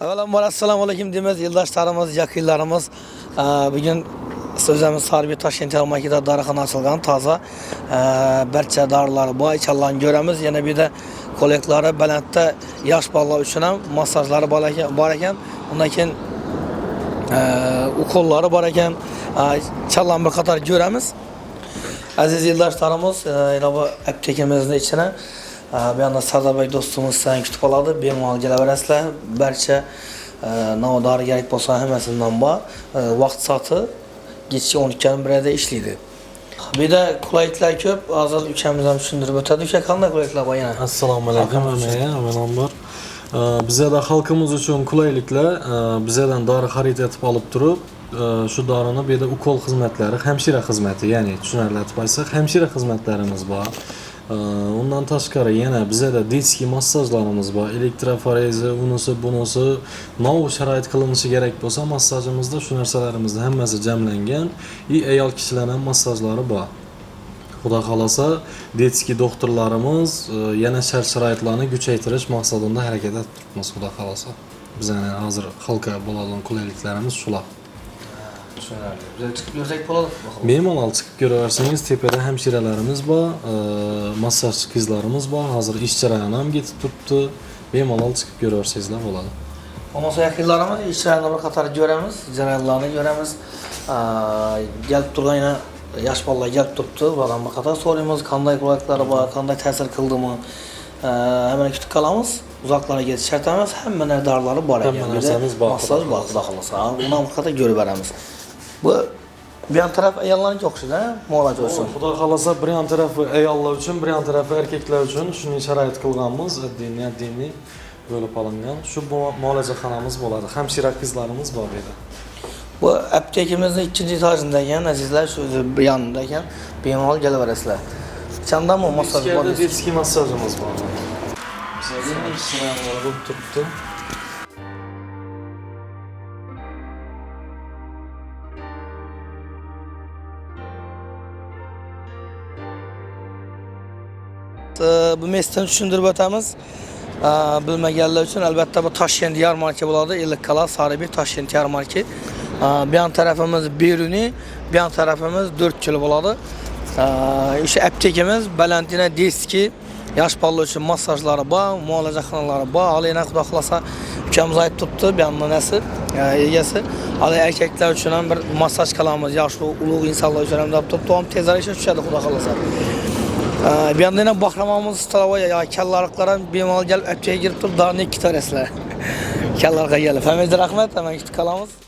Avvalambor assalomu alaykum deymiz yildoshlarimiz, yaqinlarimiz. Bugun so'zimiz Sarbi Toshkent marketida daraxon ochilgan toza barcha dorilar bor ekanligini ko'ramiz. Yana bir de kolleklari balandda yosh bolalar uchun ham massajlari bor ekan. Undan keyin ukollari bor ekan. Challan bir qator ko'ramiz. Aziz yildoshlarimiz, yana bu aptekimizning ichine bir anda Sardarbek dostumuz sen kutib oladi. Bemalol kelaverasizlar. Barcha navodari kerak bo'lsa hammasidan bor. Vaqt soati kechki 12:01da ishlaydi. Bir de qulayliklar ko'p. Hozir ukamiz ham tushuntirib o'tadi. Uka qanday qulayliklar bor yana? Assalomu alaykum. Avvalambor bizda xalqimiz uchun qulayliklar, bizdan dori xarid etib olib turib, shu dorini bu yerda ukol xizmatlari, hamshira xizmati, ya'ni tushunarli aytib aytsak, hamshira xizmatlarimiz bor. Undan tashqari yana bizda detskiy massajlarimiz bor. Elektroforeza, unisi, bunisi, nov sharoit qilinishi kerak bo'lsa, massajimizda shu narsalarimizni hammasi jamlangan. Ayol kishilar ham massajlari bor. Xudo xolasa, detskiy doktorlarimiz yana shart-sharoitlarni kuchaytirish maqsadida harakat etib turibmiz, xudo xolasa. Bizning hozir xalqqa bo'ladigan qulayliklarimiz shular. Tushunarli. Biz chiqib ko'rsak bo'ladi. Bemalol chiqib ko'raversangiz, tepada hamshiralarimiz bor, massajchi qizlarimiz bor. Hozir ish jarayoni ham ketib turibdi. Bemalol chiqib ko'raversangizlar bo'ladi. Bo'lmasa yaqinlarimiz ish jarayonini bir qator ko'ramiz, jarayonlarni ko'ramiz. Kelib turgan yosh bolalar kelib turibdi. Ulardan bir qator so'raymiz, qanday qulayliklari bor, qanday ta'sir qildimi. Hemen kutib qolamiz. Uzoqlarga ketish shart emas, hamma narsalari bor ekan. Hamma narsamiz bor. Massaj bor, xudo xolasa. Uni bir qator ko'rib beramiz. Bu bir yan taraf ayollarga o'xshaydi, muolaja olsun. Xudo xolasa, bir yon tarafi ayollar uchun, bir yon tarafi erkaklar uchun shuni sharoit qilganmiz, diniy bo'lib olingan. Shu muolajaxonamiz bo'ladi. Hamshira qizlarimiz bor edi. Bu aptekimizning ikkinchi etajida ekan, azizlar, shu bir yonida ekan. Bemalol kelaverasizlar. Chandami massaj bor? Detskiy massajimiz bor. Bizga ishchilar bo'lib turibdi. Bu mesajni tushuntirib o'tamiz. Bilmaganlar uchun albatta bu Toshkent yarmarka bo'ladi. Ellikqal'a Sarıbek Toshkent yarmarka. Bu yan tarafimiz Beruni, bu yan tarafimiz 4 kilo bo'ladi. O'sha aptekimiz Valentina Detskiy yosh bolalar uchun massajlari bor, muolajaxonalari bor. Hali yana xudo xolasa ukamiz aytib turibdi, bu yandan nasi egasi. Hali erkaklar uchun ham bir massaj qilamiz, yosh ulug' insonlar uchun ham deb turibdi. Ham tezroq ishga tushadi xudo xolasa. Bir yandan ham Bahramonimiz Ustalovoy ya kallarıqlar ham bemalol kelib aptekaga kirib turib, dorini ikki taraslar. Kallarga kelib. Hammaga rahmat, hemen kutib qolamiz.